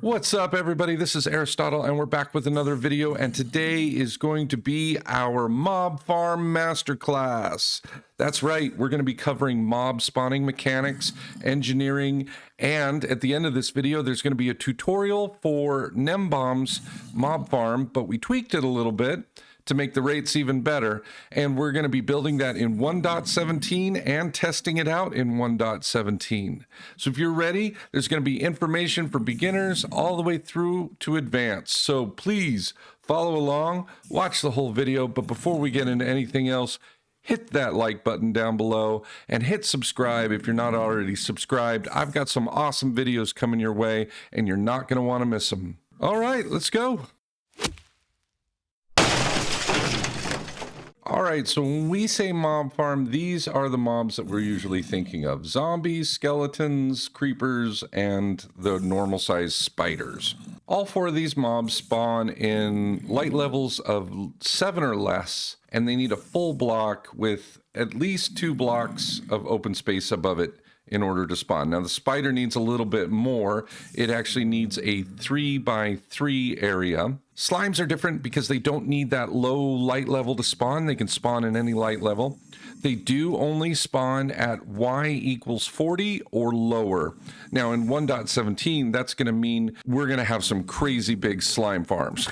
What's up, everybody? This is Aristotle, and we're back with another video, and today is going to be our mob farm masterclass. That's right, we're going to be covering mob spawning mechanics, engineering, and at the end of this video, there's going to be a tutorial for Nembomb's mob farm, but we tweaked it a little bit to make the rates even better, and we're going to be building that in 1.17 and testing it out in 1.17. So if you're ready, there's going to be information for beginners all the way through to advanced. So please follow along, watch the whole video, but before we get into anything else, hit that like button down below and hit subscribe if you're not already subscribed. I've got some awesome videos coming your way, and you're not going to want to miss them. All right, let's go. All right, so when we say mob farm, these are the mobs that we're usually thinking of. Zombies, skeletons, creepers, and the normal size spiders. All four of these mobs spawn in light levels of 7 or less, and they need a full block with at least 2 blocks of open space above it in order to spawn. Now the spider needs a little bit more. It actually needs a 3x3 area. Slimes are different because they don't need that low light level to spawn. They can spawn in any light level. They do only spawn at y equals 40 or lower. Now in 1.17, that's going to mean we're going to have some crazy big slime farms.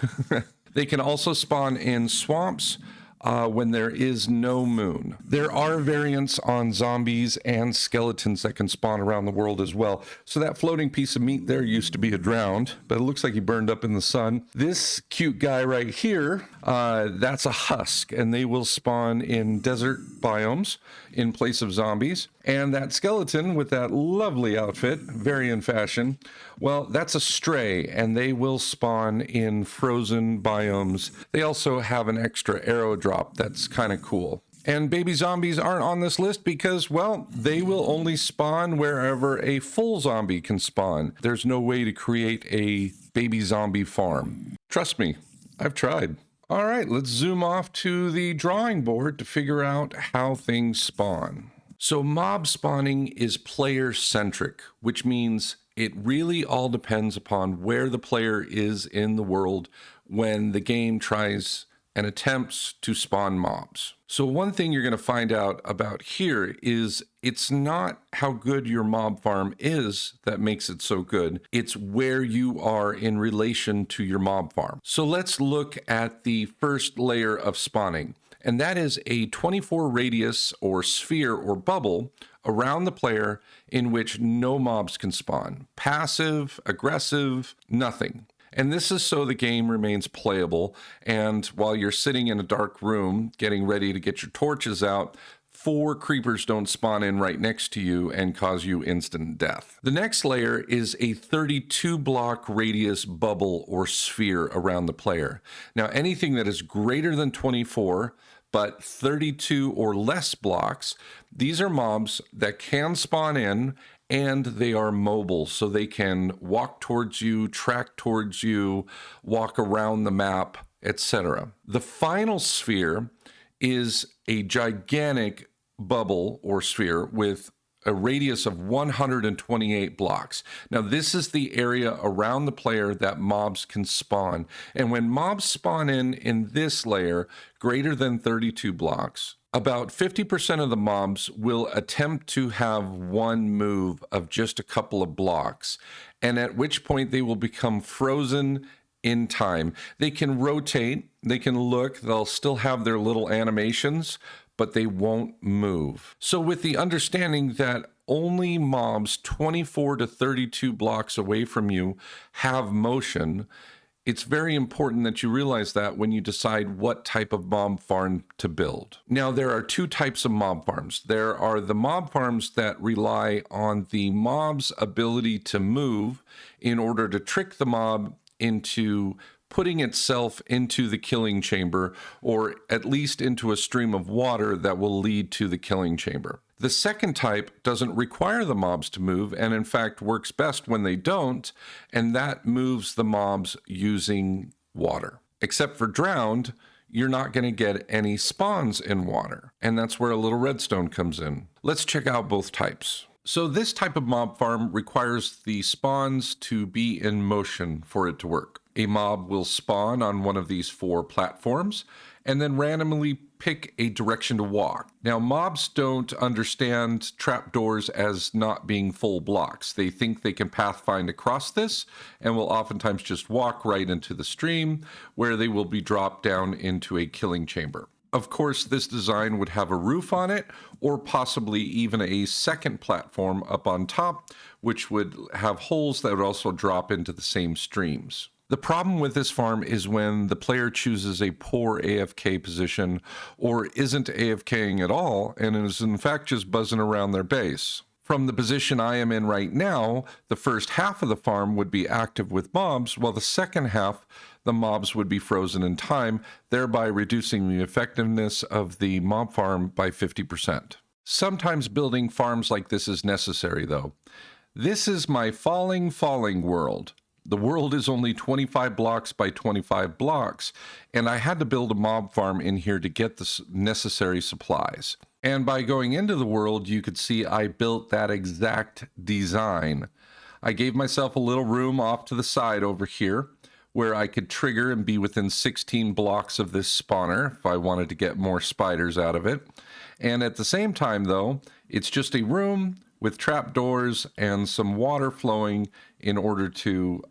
They can also spawn in swamps, when there is no moon. There are variants on zombies and skeletons that can spawn around the world as well. So that floating piece of meat there used to be a drowned, but it looks like he burned up in the sun. This cute guy right here, that's a husk, and they will spawn in desert biomes in place of zombies. And that skeleton with that lovely outfit, very in fashion, well, that's a stray, and they will spawn in frozen biomes. They also have an extra arrow drop that's kind of cool. And baby zombies aren't on this list because, well, they will only spawn wherever a full zombie can spawn. There's no way to create a baby zombie farm. Trust me, I've tried. All right, let's zoom off to the drawing board to figure out how things spawn. So mob spawning is player-centric, which means it really all depends upon where the player is in the world when the game tries and attempts to spawn mobs. So one thing you're going to find out about here is it's not how good your mob farm is that makes it so good. It's where you are in relation to your mob farm. So let's look at the first layer of spawning. And that is a 24 radius or sphere or bubble around the player in which no mobs can spawn. Passive, aggressive, nothing. And this is so the game remains playable, and while you're sitting in a dark room getting ready to get your torches out, 4 creepers don't spawn in right next to you and cause you instant death. The next layer is a 32 block radius bubble or sphere around the player. Now anything that is greater than 24 but 32 or less blocks, these are mobs that can spawn in, and they are mobile, so they can walk towards you, track towards you, walk around the map, etc. The final sphere is a gigantic bubble or sphere with a radius of 128 blocks. Now this is the area around the player that mobs can spawn. And when mobs spawn in this layer, greater than 32 blocks, about 50% of the mobs will attempt to have one move of just a couple of blocks, and at which point they will become frozen in time. They can rotate, they can look, they'll still have their little animations, but they won't move. So with the understanding that only mobs 24 to 32 blocks away from you have motion, it's very important that you realize that when you decide what type of mob farm to build. Now, there are 2 types of mob farms. There are the mob farms that rely on the mob's ability to move in order to trick the mob into putting itself into the killing chamber, or at least into a stream of water that will lead to the killing chamber. The second type doesn't require the mobs to move, and in fact works best when they don't, and that moves the mobs using water. Except for drowned, you're not going to get any spawns in water, and that's where a little redstone comes in. Let's check out both types. So this type of mob farm requires the spawns to be in motion for it to work. A mob will spawn on one of these 4 platforms and then randomly pick a direction to walk. Now, mobs don't understand trapdoors as not being full blocks. They think they can pathfind across this and will oftentimes just walk right into the stream where they will be dropped down into a killing chamber. Of course, this design would have a roof on it, or possibly even a second platform up on top, which would have holes that would also drop into the same streams. The problem with this farm is when the player chooses a poor AFK position or isn't AFKing at all and is in fact just buzzing around their base. From the position I am in right now, the first half of the farm would be active with mobs, while the second half, the mobs would be frozen in time, thereby reducing the effectiveness of the mob farm by 50%. Sometimes building farms like this is necessary, though. This is my falling world. The world is only 25 blocks by 25 blocks, and I had to build a mob farm in here to get the necessary supplies. And by going into the world, you could see I built that exact design. I gave myself a little room off to the side over here where I could trigger and be within 16 blocks of this spawner if I wanted to get more spiders out of it. And at the same time, though, it's just a room with trapdoors and some water flowing in order to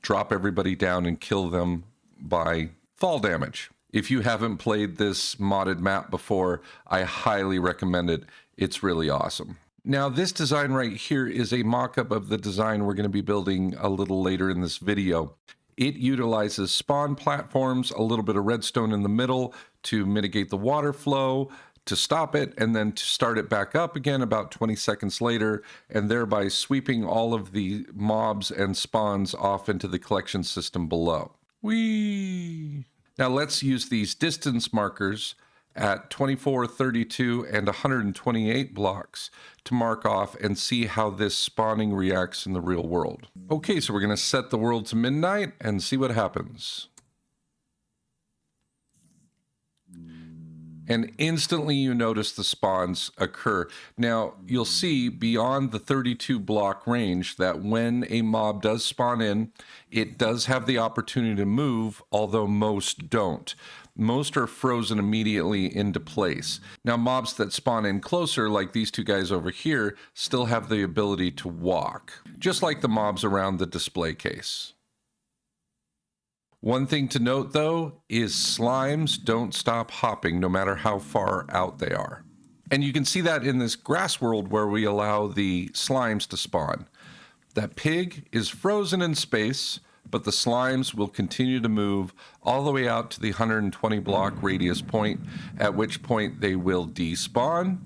drop everybody down and kill them by fall damage. If you haven't played this modded map before, I highly recommend it. It's really awesome. Now, this design right here is a mock-up of the design we're going to be building a little later in this video. It utilizes spawn platforms, a little bit of redstone in the middle to mitigate the water flow, to stop it, and then to start it back up again about 20 seconds later, and thereby sweeping all of the mobs and spawns off into the collection system below. Whee! Now let's use these distance markers at 24, 32, and 128 blocks to mark off and see how this spawning reacts in the real world. Okay, so we're going to set the world to midnight and see what happens. And instantly you notice the spawns occur. Now, you'll see beyond the 32 block range that when a mob does spawn in, it does have the opportunity to move, although most don't. Most are frozen immediately into place. Now, mobs that spawn in closer, like these 2 guys over here, still have the ability to walk, just like the mobs around the display case. One thing to note, though, is slimes don't stop hopping no matter how far out they are. And you can see that in this grass world where we allow the slimes to spawn. That pig is frozen in space, but the slimes will continue to move all the way out to the 120 block radius point, at which point they will despawn,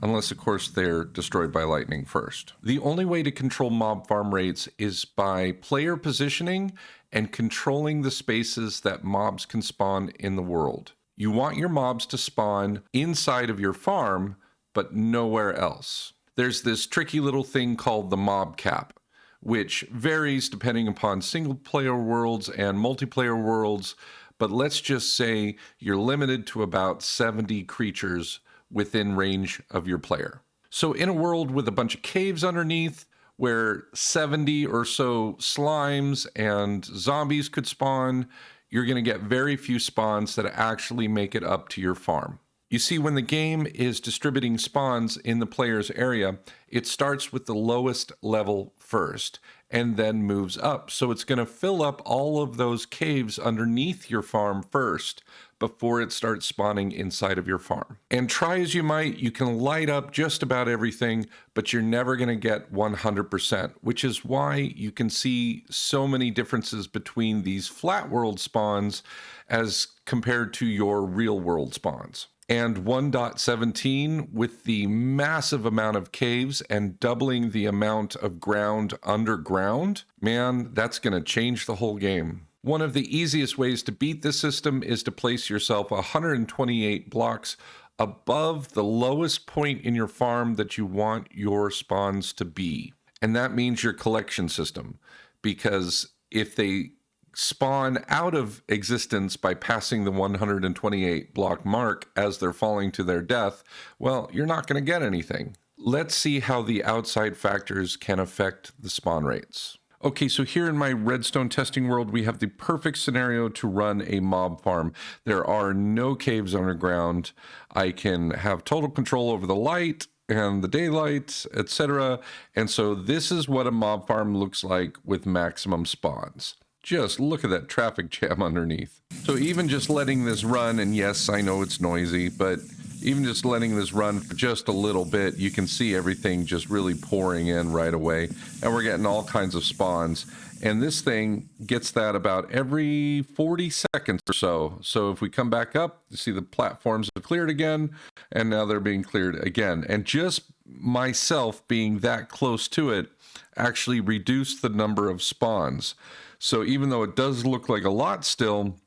unless, of course, they're destroyed by lightning first. The only way to control mob farm rates is by player positioning and controlling the spaces that mobs can spawn in the world. You want your mobs to spawn inside of your farm, but nowhere else. There's this tricky little thing called the mob cap, which varies depending upon single-player worlds and multiplayer worlds, but let's just say you're limited to about 70 creatures within range of your player. So in a world with a bunch of caves underneath, where 70 or so slimes and zombies could spawn, you're going to get very few spawns that actually make it up to your farm. You see, when the game is distributing spawns in the player's area, it starts with the lowest level first and then moves up. So it's going to fill up all of those caves underneath your farm first before it starts spawning inside of your farm. And try as you might, you can light up just about everything, but you're never going to get 100%, which is why you can see so many differences between these flat world spawns as compared to your real world spawns. And 1.17, with the massive amount of caves and doubling the amount of ground underground, man, that's going to change the whole game. One of the easiest ways to beat this system is to place yourself 128 blocks above the lowest point in your farm that you want your spawns to be. And that means your collection system, because if they spawn out of existence by passing the 128 block mark as they're falling to their death, well, you're not going to get anything. let's see how the outside factors can affect the spawn rates. Okay, so here in my redstone testing world, we have the perfect scenario to run a mob farm. There are no caves underground. I can have total control over the light and the daylight, etc. And so this is what a mob farm looks like with maximum spawns. Just look at that traffic jam underneath. So even just letting this run, and yes, I know it's noisy, but even just letting this run for just a little bit, you can see everything just really pouring in right away. And we're getting all kinds of spawns. And this thing gets that about every 40 seconds or so. So if we come back up, you see the platforms have cleared again, and now they're being cleared again. And just myself being that close to it actually reduced the number of spawns. So even though it does look like a lot still,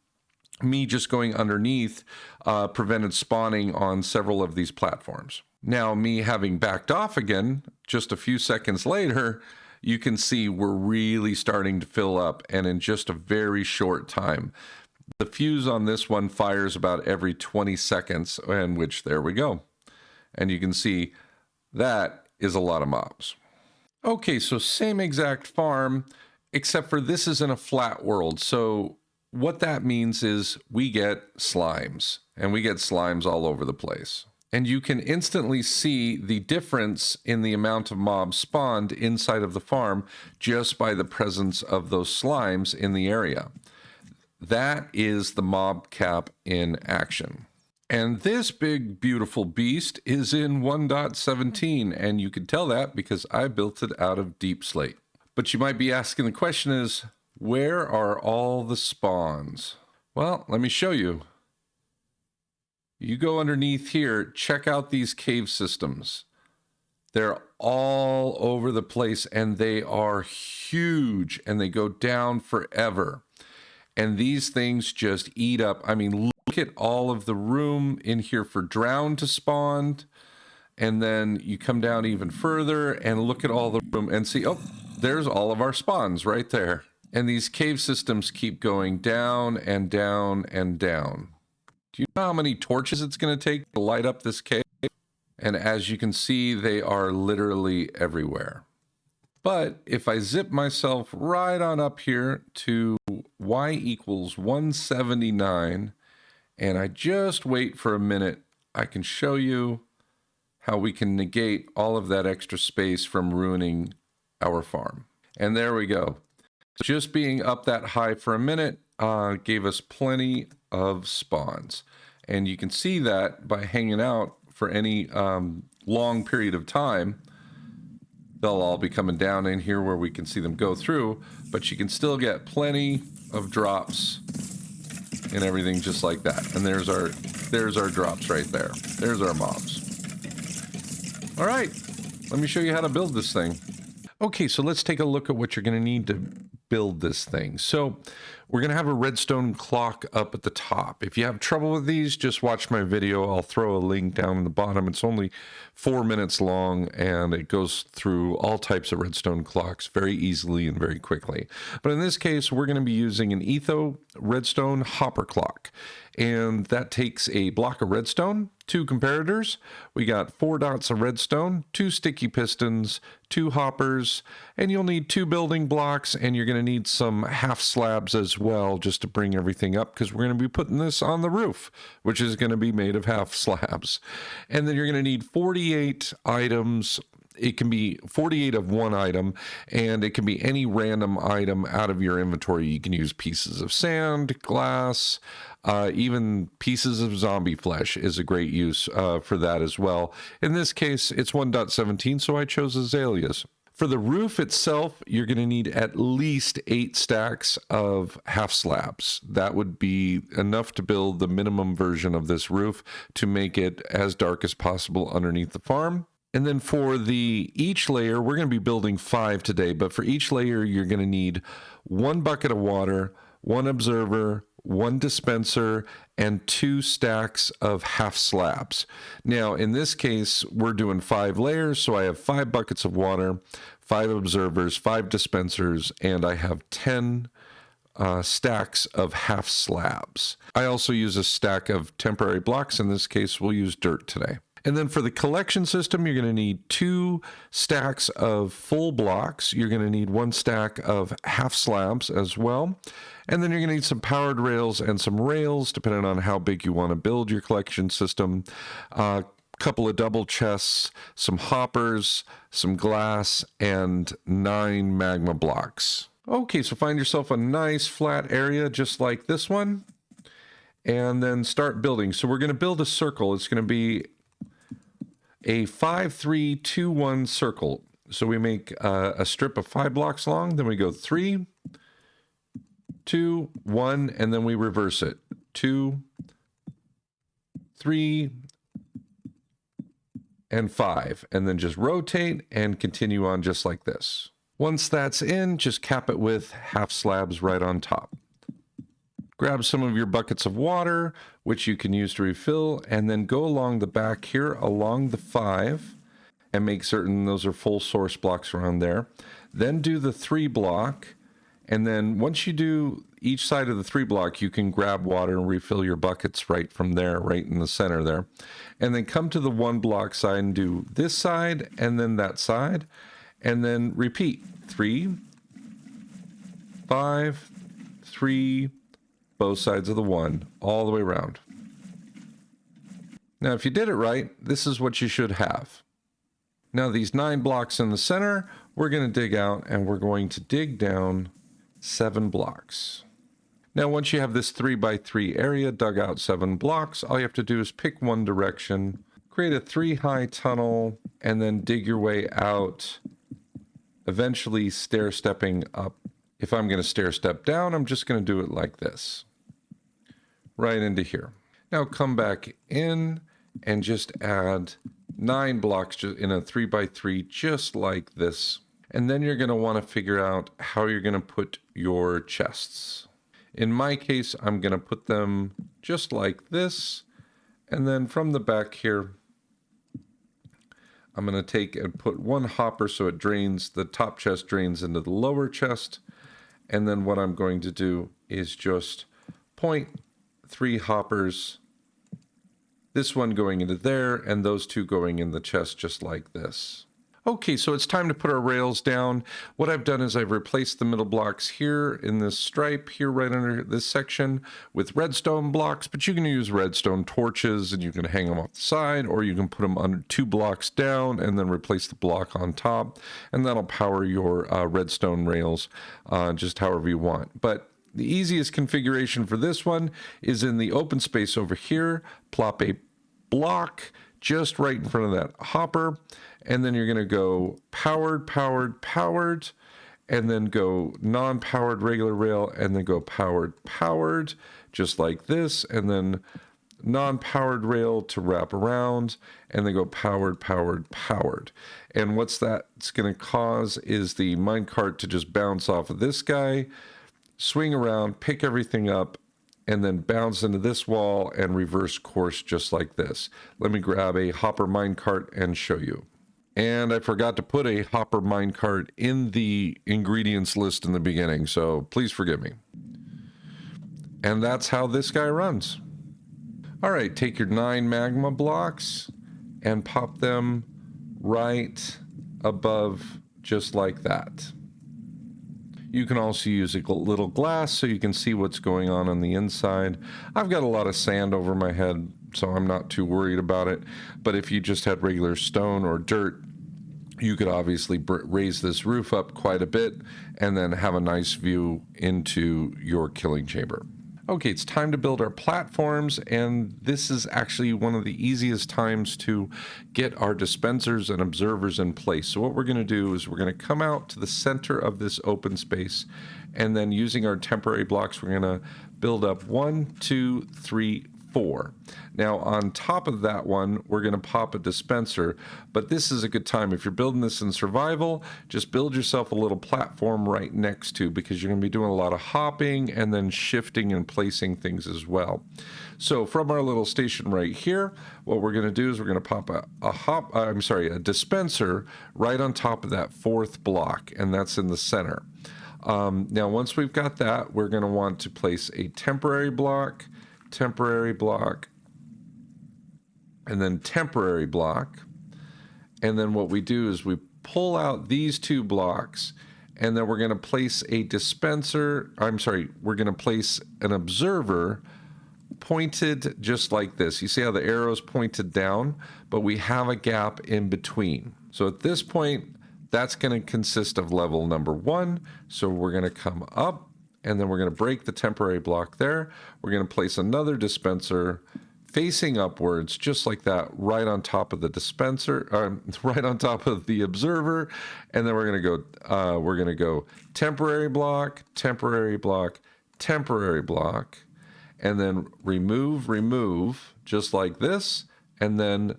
me just going underneath prevented spawning on several of these platforms. Now, me having backed off again, just a few seconds later, you can see we're really starting to fill up, and in just a very short time. The fuse on this one fires about every 20 seconds, and which, there we go. And you can see that is a lot of mobs. Okay, so same exact farm, except for this is in a flat world. So what that means is we get slimes, and we get slimes all over the place. And you can instantly see the difference in the amount of mobs spawned inside of the farm just by the presence of those slimes in the area. That is the mob cap in action. And this big, beautiful beast is in 1.17, and you can tell that because I built it out of deep slate. But you might be asking, the question is, where are all the spawns? Well, let me show you. You go underneath here, check out these cave systems. They're all over the place, and they are huge, and they go down forever. And these things just eat up. I mean, look at all of the room in here for drown to spawn. And then you come down even further and look at all the room and see, oh, there's all of our spawns right there. And these cave systems keep going down and down and down. Do you know how many torches it's going to take to light up this cave? And as you can see, they are literally everywhere. But if I zip myself right on up here to y equals 179, and I just wait for a minute, I can show you how we can negate all of that extra space from ruining our farm. And there we go. Just being up that high for a minute gave us plenty of spawns. And you can see that by hanging out for any long period of time. They'll all be coming down in here where we can see them go through, but you can still get plenty of drops and everything just like that. And there's our drops right there. There's our mobs. All right, let me show you how to build this thing. Okay, so let's take a look at what you're going to need to build this thing. So we're going to have a redstone clock up at the top. If you have trouble with these, just watch my video. I'll throw a link down in the bottom. It's only 4 minutes long, and it goes through all types of redstone clocks very easily and very quickly. But in this case, we're going to be using an Etho redstone hopper clock. And that takes a block of redstone, 2 comparators. We got 4 dots of redstone, 2 sticky pistons, 2 hoppers, and you'll need 2 building blocks, and you're going to need some half slabs as well just to bring everything up, because we're going to be putting this on the roof, which is going to be made of half slabs. And then you're going to need 48 items. It can be 48 of one item, and it can be any random item out of your inventory. You can use pieces of sand, glass, even pieces of zombie flesh is a great use for that as well. In this case, it's 1.17, so I chose azaleas. For the roof itself, you're going to need at least 8 stacks of half slabs. That would be enough to build the minimum version of this roof to make it as dark as possible underneath the farm. And then for each layer, we're going to be building 5 today, but for each layer, you're going to need 1 bucket of water, 1 observer, 1 dispenser, and 2 stacks of half slabs. Now, in this case, we're doing 5 layers, so I have 5 buckets of water, 5 observers, 5 dispensers, and I have 10 stacks of half slabs. I also use a stack of temporary blocks. In this case, we'll use dirt today. And then for the collection system, you're going to need 2 stacks of full blocks. You're going to need 1 stack of half slabs as well. And then you're going to need some powered rails and some rails, depending on how big you want to build your collection system. Couple of double chests, some hoppers, some glass, and 9 magma blocks. Okay, so find yourself a nice flat area just like this one, and then start building. So we're going to build a circle. It's going to be a 5, 3, 2, 1 circle. So we make a strip of 5 blocks long, then we go 3, 2, 1, and then we reverse it. 2, 3, and 5, and then just rotate and continue on just like this. Once that's in, just cap it with half slabs right on top. Grab some of your buckets of water, which you can use to refill, and then go along the back here along the 5 and make certain those are full source blocks around there. Then do the 3 block, and then once you do each side of the 3 block, you can grab water and refill your buckets right from there, right in the center there. And then come to the 1 block side and do this side and then that side, and then repeat 3, 5, 3, both sides of the 1, all the way around. Now, if you did it right, this is what you should have. Now, these 9 blocks in the center, we're going to dig out, and we're going to dig down 7 blocks. Now, once you have this 3 by 3 area dug out 7 blocks, all you have to do is pick one direction, create a 3-high tunnel, and then dig your way out, eventually stair-stepping up. If I'm going to stair-step down, I'm just going to do it like this, right into here. Now come back in and just add 9 blocks in a 3 by 3, just like this. And then you're going to want to figure out how you're going to put your chests. In my case, I'm going to put them just like this. And then from the back here, I'm going to take and put 1 hopper so it drains, the top chest drains into the lower chest. And then what I'm going to do is just point 3 hoppers, this one going into there, and those 2 going in the chest just like this. Okay, so it's time to put our rails down. What I've done is I've replaced the middle blocks here in this stripe here right under this section with redstone blocks, but you can use redstone torches and you can hang them off the side, or you can put them under 2 blocks down and then replace the block on top, and that'll power your redstone rails just however you want. But the easiest configuration for this one is in the open space over here. Plop a block just right in front of that hopper, and then you're going to go powered, powered, powered, and then go non-powered regular rail, and then go powered, powered, just like this, and then non-powered rail to wrap around, and then go powered, powered, powered. And what's that's going to cause is the minecart to just bounce off of this guy, swing around, pick everything up, and then bounce into this wall and reverse course just like this. Let me grab a hopper minecart and show you. And I forgot to put a hopper minecart in the ingredients list in the beginning, so please forgive me. And that's how this guy runs. All right, take your 9 magma blocks and pop them right above just like that. You can also use a little glass so you can see what's going on the inside. I've got a lot of sand over my head, so I'm not too worried about it. But if you just had regular stone or dirt, you could obviously raise this roof up quite a bit and then have a nice view into your killing chamber. Okay, it's time to build our platforms, and this is actually one of the easiest times to get our dispensers and observers in place. So what we're going to do is we're going to come out to the center of this open space, and then using our temporary blocks, we're going to build up 1, 2, 3, 4. Now on top of that one, we're going to pop a dispenser, but this is a good time. If you're building this in survival, just build yourself a little platform right next to, because you're going to be doing a lot of hopping and then shifting and placing things as well. So from our little station right here, what we're going to do is we're going to pop a dispenser right on top of that 4th block, and that's in the center. Now once we've got that, we're going to want to place a temporary block, and then temporary block. And then what we do is we pull out these two blocks, and then we're going to place a dispenser. We're going to place an observer pointed just like this. You see how the arrow's pointed down, but we have a gap in between. So at this point, that's going to consist of level number 1. So we're going to come up, and then we're going to break the temporary block there. We're going to place another dispenser facing upwards, just like that, right on top of the dispenser, right on top of the observer. And then we're going to go temporary block, temporary block, temporary block, and then remove, just like this, and then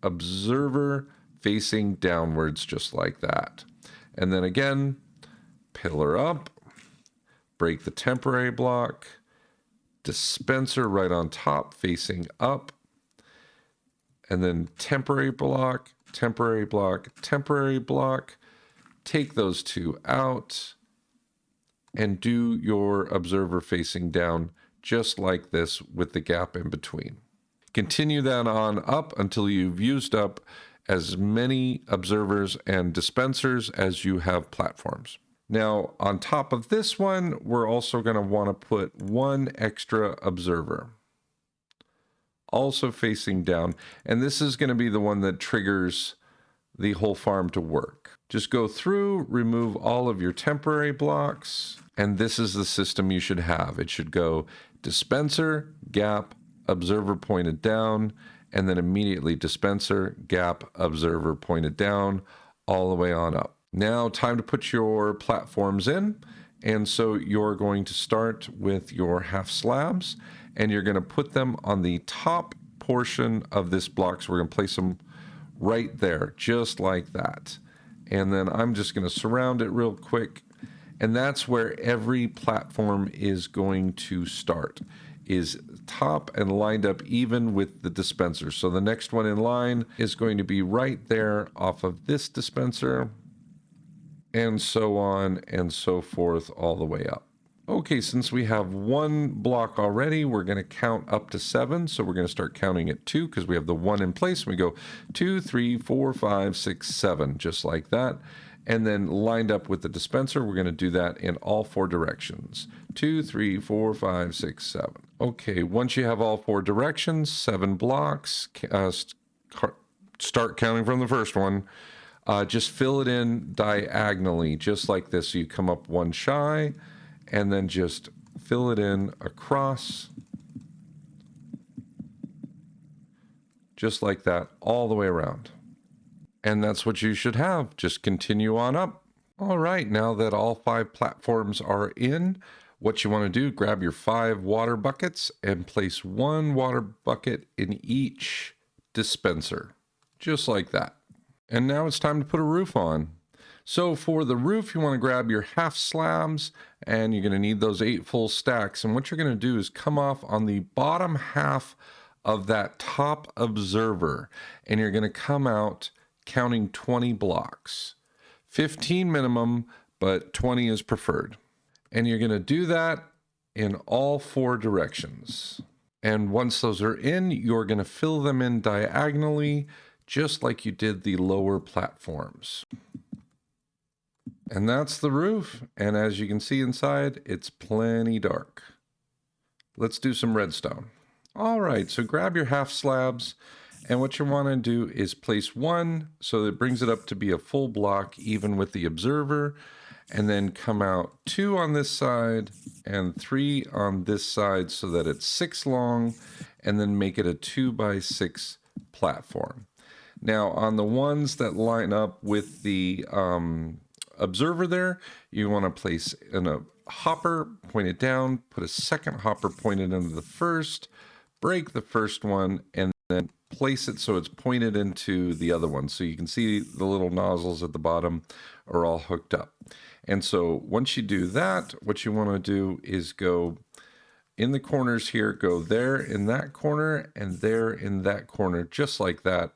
observer facing downwards, just like that. And then again, pillar up, break the temporary block, dispenser right on top facing up, and then temporary block, temporary block, temporary block. Take those two out and do your observer facing down just like this with the gap in between. Continue that on up until you've used up as many observers and dispensers as you have platforms. Now, on top of this one, we're also going to want to put one extra observer, also facing down. And this is going to be the one that triggers the whole farm to work. Just go through, remove all of your temporary blocks, and this is the system you should have. It should go dispenser, gap, observer pointed down, and then immediately dispenser, gap, observer pointed down, all the way on up. Now, time to put your platforms in. And so you're going to start with your half slabs, and you're going to put them on the top portion of this block. So we're going to place them right there, just like that. And then I'm just going to surround it real quick. And that's where every platform is going to start, is top and lined up even with the dispenser. So the next one in line is going to be right there off of this dispenser, and so on and so forth all the way up. Okay, since we have one block already, we're going to count up to 7. So we're going to start counting at 2 because we have the 1 in place. We go 2, 3, 4, 5, 6, 7, just like that. And then lined up with the dispenser, we're going to do that in all 4 directions. 2, 3, 4, 5, 6, 7. Okay, once you have all 4 directions, 7 blocks, start counting from the first one. Just fill it in diagonally, just like this. So you come up 1 shy, and then just fill it in across, just like that, all the way around. And that's what you should have. Just continue on up. All right, now that all 5 platforms are in, what you want to do, grab your 5 water buckets and place 1 water bucket in each dispenser, just like that. And now it's time to put a roof on. So for the roof, you want to grab your half slabs, and you're going to need those 8 full stacks. And what you're going to do is come off on the bottom half of that top observer, and you're going to come out counting 20 blocks. 15 minimum, but 20 is preferred. And you're going to do that in all 4 directions. And once those are in, you're going to fill them in diagonally, just like you did the lower platforms. And that's the roof. And as you can see inside, it's plenty dark. Let's do some redstone. All right, so grab your half slabs. And what you want to do is place 1 so that it brings it up to be a full block, even with the observer. And then come out 2 on this side and 3 on this side so that it's 6 long. And then make it a 2x6 platform. Now, on the ones that line up with the observer there, you want to place in a hopper, point it down, put a second hopper pointed into the first, break the first one, and then place it so it's pointed into the other one. So you can see the little nozzles at the bottom are all hooked up. And so once you do that, what you want to do is go in the corners here, go there in that corner and there in that corner, just like that.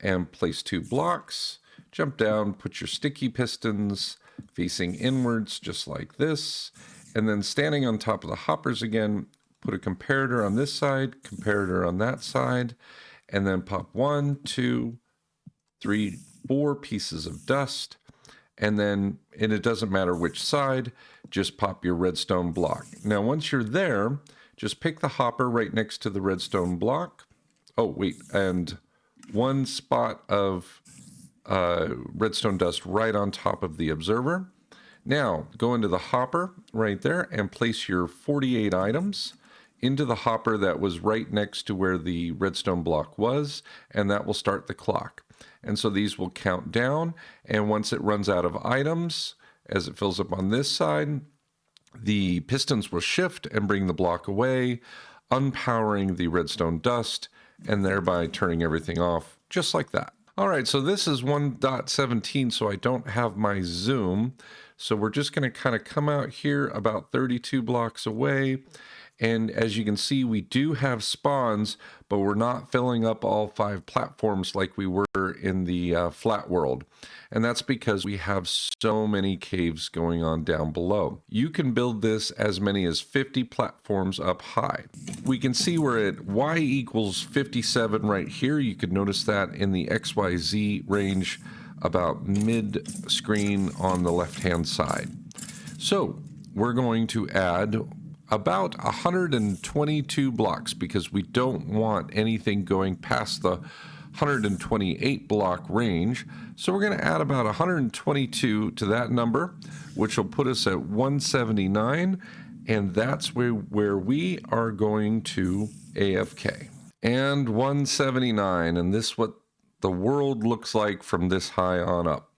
And place 2 blocks, jump down, put your sticky pistons facing inwards, just like this. And then standing on top of the hoppers again, put a comparator on this side, comparator on that side. and then pop 1, 2, 3, 4 pieces of dust. And it doesn't matter which side, just pop your redstone block. Now, once you're there, just pick the hopper right next to the redstone block. Oh, wait, and 1 spot of redstone dust right on top of the observer. Now, go into the hopper right there and place your 48 items into the hopper that was right next to where the redstone block was, and that will start the clock. And so these will count down, and once it runs out of items, as it fills up on this side, the pistons will shift and bring the block away, unpowering the redstone dust, and thereby turning everything off, just like that. All right, so this is 1.17, so I don't have my zoom. So we're just going to kind of come out here about 32 blocks away. And as you can see, we do have spawns, but we're not filling up all 5 platforms like we were in the flat world. And that's because we have so many caves going on down below. You can build this as many as 50 platforms up high. We can see we're at y equals 57 right here. You could notice that in the XYZ range about mid-screen on the left-hand side. So we're going to add about 122 blocks because we don't want anything going past the 128 block range. So we're going to add about 122 to that number, which will put us at 179, and that's where we are going to AFK. And 179, and this is what the world looks like from this high on up.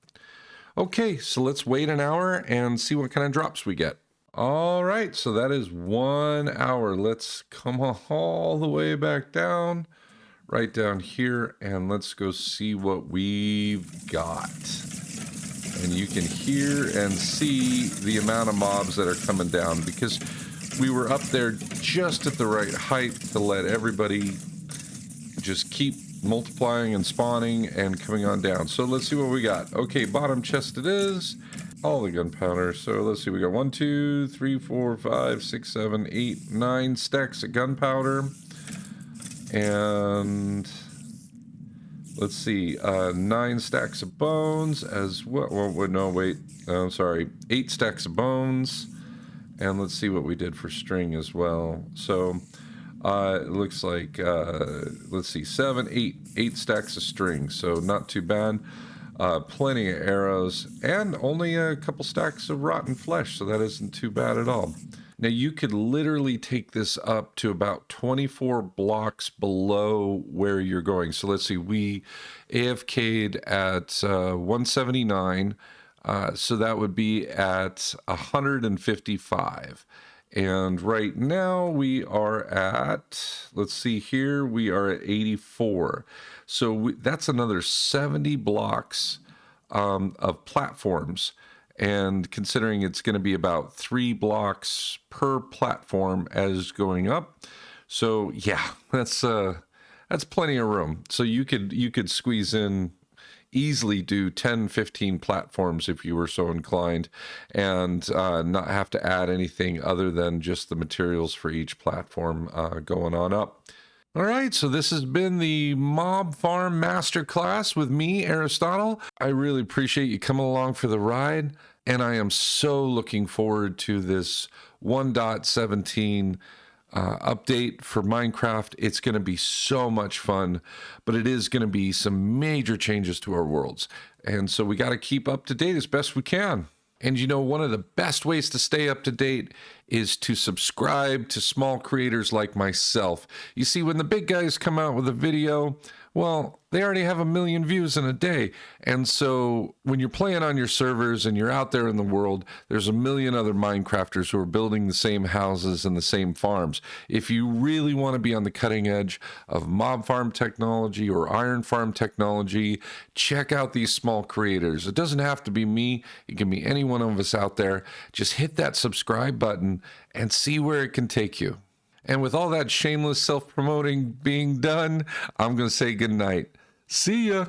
Okay, so let's wait an hour and see what kind of drops we get. All right, so that is 1 hour. Let's come all the way back down, right down here, and let's go see what we've got. And you can hear and see the amount of mobs that are coming down because we were up there just at the right height to let everybody just keep multiplying and spawning and coming on down. So let's see what we got. Okay, bottom chest it is. All the gunpowder. So let's see, we got 1, 2, 3, 4, 5, 6, 7, 8, 9 stacks of gunpowder. And let's see, 9 stacks of bones as well. Well, no, wait, I'm sorry, 8 stacks of bones. And let's see what we did for string as well. So it looks like, let's see, 8 stacks of string. So not too bad. Plenty of arrows, and only a couple stacks of rotten flesh, so that isn't too bad at all. Now you could literally take this up to about 24 blocks below where you're going. So let's see, we AFK'd at 179, so that would be at 155. And right now we are at, let's see here, we are at 84. So that's another 70 blocks of platforms. And considering it's going to be about 3 blocks per platform as going up. So yeah, that's plenty of room. So you could squeeze in, easily do 10, 15 platforms if you were so inclined, and not have to add anything other than just the materials for each platform going on up. All right, so this has been the Mob Farm Masterclass with me, Aristotle. I really appreciate you coming along for the ride, and I am so looking forward to this 1.17 update for Minecraft. It's going to be so much fun, but it is going to be some major changes to our worlds. And so we got to keep up to date as best we can. And you know, one of the best ways to stay up to date is to subscribe to small creators like myself. You see, when the big guys come out with a video, well, they already have 1 million views in a day. And so when you're playing on your servers and you're out there in the world, there's 1 million other Minecrafters who are building the same houses and the same farms. If you really want to be on the cutting edge of mob farm technology or iron farm technology, check out these small creators. It doesn't have to be me. It can be any one of us out there. Just hit that subscribe button and see where it can take you. And with all that shameless self-promoting being done, I'm going to say good night. See ya.